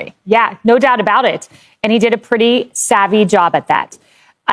primary. Yeah, no doubt about it. And he did a pretty savvy job at that.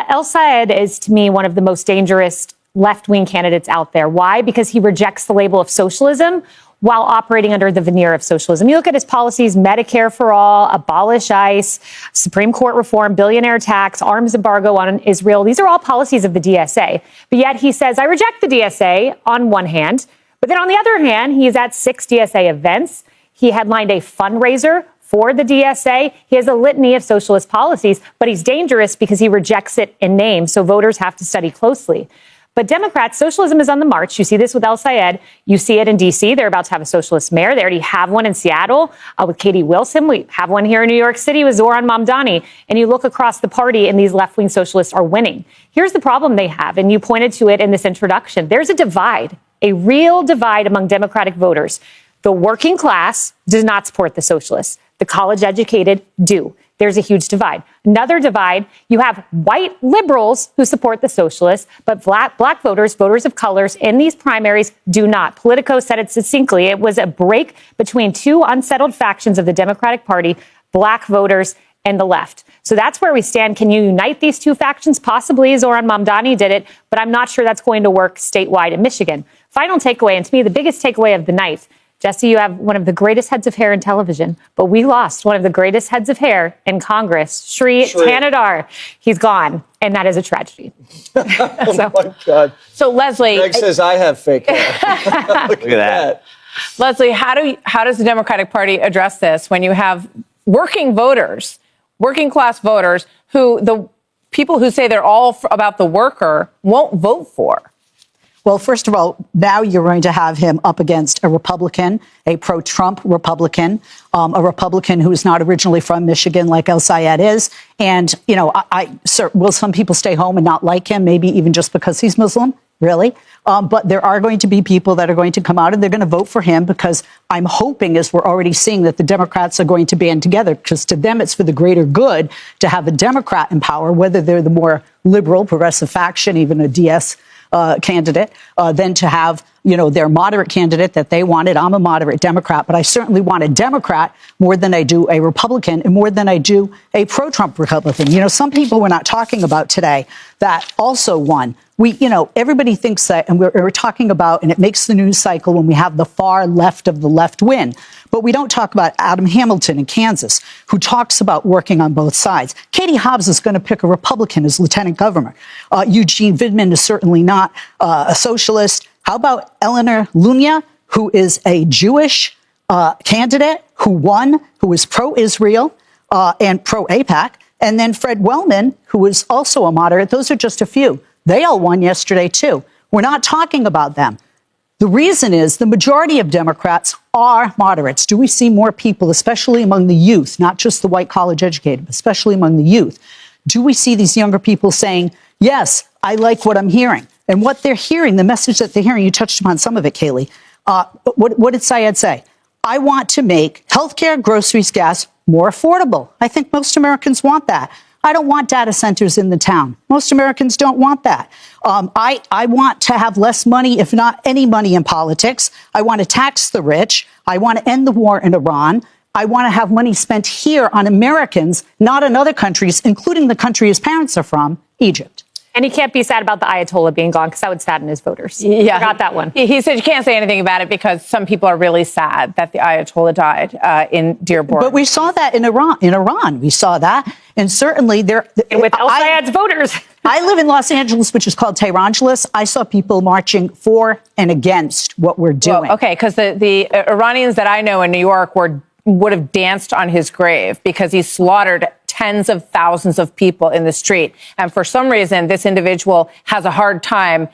El-Sayed is, to me, one of the most dangerous left-wing candidates out there. Why? Because he rejects the label of socialism while operating under the veneer of socialism. You look at his policies: Medicare for all, abolish ICE, Supreme Court reform, billionaire tax, arms embargo on Israel. These are all policies of the DSA. But yet he says, I reject the DSA on one hand. But then on the other hand, he is at 6 DSA events. He headlined a fundraiser for the DSA. He has a litany of socialist policies, but he's dangerous because he rejects it in name. So voters have to study closely. But Democrats, socialism is on the march. You see this with El-Sayed. You see it in D.C. They're about to have a socialist mayor. They already have one in Seattle with Katie Wilson. We have one here in New York City with Zoran Mamdani. And you look across the party and these left-wing socialists are winning. Here's the problem they have, and you pointed to it in this introduction. There's a divide, a real divide among Democratic voters. The working class does not support the socialists. The college-educated do. There's a huge divide. Another divide, you have white liberals who support the socialists, but black voters, voters of colors in these primaries do not. Politico said it succinctly. It was a break between two unsettled factions of the Democratic Party, black voters and the left. So that's where we stand. Can you unite these two factions? Possibly. Zoran Mamdani did it, but I'm not sure that's going to work statewide in Michigan. Final takeaway, and to me, the biggest takeaway of the night, Jesse, you have one of the greatest heads of hair in television, but we lost one of the greatest heads of hair in Congress, Sri Thanadar. He's gone, and that is a tragedy. Oh, my God. So, Leslie... Greg says I have fake hair. Look at that. Leslie, how does the Democratic Party address this when you have working voters, working class voters, who the people who say they're all about the worker won't vote for? Well, first of all, now you're going to have him up against a Republican, a pro-Trump Republican, a Republican who is not originally from Michigan like El-Sayed is. And, you know, will some people stay home and not like him, maybe even just because he's Muslim? Really? But there are going to be people that are going to come out and they're going to vote for him because I'm hoping, as we're already seeing, that the Democrats are going to band together because to them it's for the greater good to have a Democrat in power, whether they're the more liberal, progressive faction, even a DS candidate, than to have, you know, their moderate candidate that they wanted. I'm a moderate Democrat, but I certainly want a Democrat more than I do a Republican and more than I do a pro-Trump Republican. You know, some people we're not talking about today that also won. Everybody thinks that, and we're talking about, and it makes the news cycle when we have the far left of the left win. But we don't talk about Adam Hamilton in Kansas, who talks about working on both sides. Katie Hobbs is going to pick a Republican as lieutenant governor. Eugene Vidman is certainly not a socialist. How about Eleanor Lunia, who is a Jewish candidate who won, who is pro-Israel and pro-AIPAC? And then Fred Wellman, who is also a moderate. Those are just a few. They all won yesterday, too. We're not talking about them. The reason is the majority of Democrats are moderates. Do we see more people, especially among the youth, not just the white college educated, but especially among the youth? Do we see these younger people saying, yes, I like what I'm hearing? And what they're hearing, the message that they're hearing, you touched upon some of it, Kayleigh. What did Syed say? I want to make healthcare, groceries, gas more affordable. I think most Americans want that. I don't want data centers in the town. Most Americans don't want that. I want to have less money, if not any money in politics. I want to tax the rich. I want to end the war in Iran. I want to have money spent here on Americans, not in other countries, including the country his parents are from, Egypt. And he can't be sad about the Ayatollah being gone because that would sadden his voters. Yeah, Forgot that one. He said you can't say anything about it because some people are really sad that the Ayatollah died in Dearborn. But we saw that in Iran. We saw that. And certainly there... And with El-Sayed's voters. I live in Los Angeles, which is called Tehrangeles. I saw people marching for and against what we're doing. Well, okay, because the Iranians that I know in New York would have danced on his grave because he slaughtered tens of thousands of people in the street. And for some reason, this individual has a hard time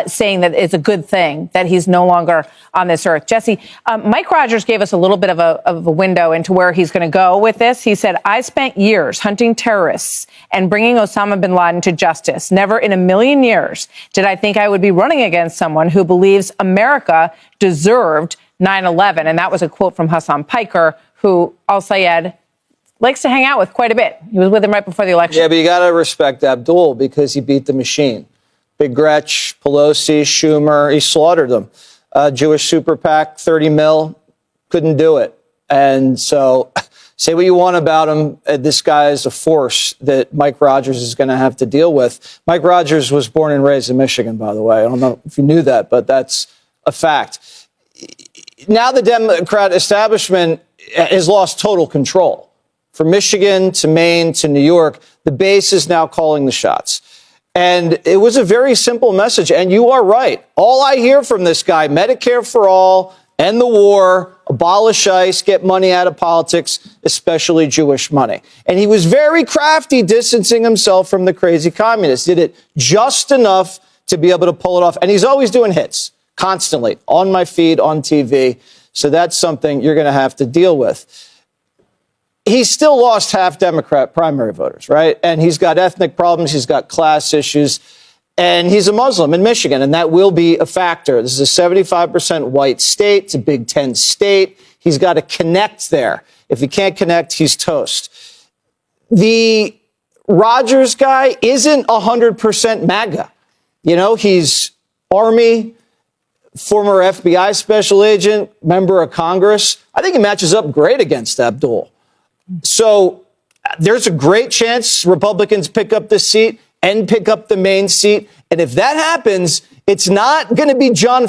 saying that it's a good thing that he's no longer on this earth. Jesse, Mike Rogers gave us a little bit of a window into where he's going to go with this. He said, I spent years hunting terrorists and bringing Osama bin Laden to justice. Never in a million years did I think I would be running against someone who believes America deserved 9/11. And that was a quote from Hassan Piker, who El-Sayed likes to hang out with quite a bit. He was with him right before the election. Yeah, but you got to respect Abdul because he beat the machine. Big Gretch, Pelosi, Schumer, he slaughtered them. Jewish super PAC, 30 mil, couldn't do it. And so Say what you want about him. This guy is a force that Mike Rogers is going to have to deal with. Mike Rogers was born and raised in Michigan, by the way. I don't know if you knew that, but that's a fact. Now the Democrat establishment has lost total control. From Michigan to Maine to New York, the base is now calling the shots. And it was a very simple message. And you are right. All I hear from this guy, Medicare for all, end the war, abolish ICE, get money out of politics, especially Jewish money. And he was very crafty distancing himself from the crazy communists, did it just enough to be able to pull it off. And he's always doing hits, constantly, on my feed, on TV. So that's something you're going to have to deal with. He's still lost half Democrat primary voters, right? And he's got ethnic problems. He's got class issues. And he's a Muslim in Michigan, and that will be a factor. This is a 75% white state. It's a Big Ten state. He's got to connect there. If he can't connect, he's toast. The Rogers guy isn't 100% MAGA. You know, he's Army, former FBI special agent, member of Congress. I think he matches up great against Abdul. So there's a great chance Republicans pick up this seat and pick up the Maine seat. And if that happens, it's not going to be John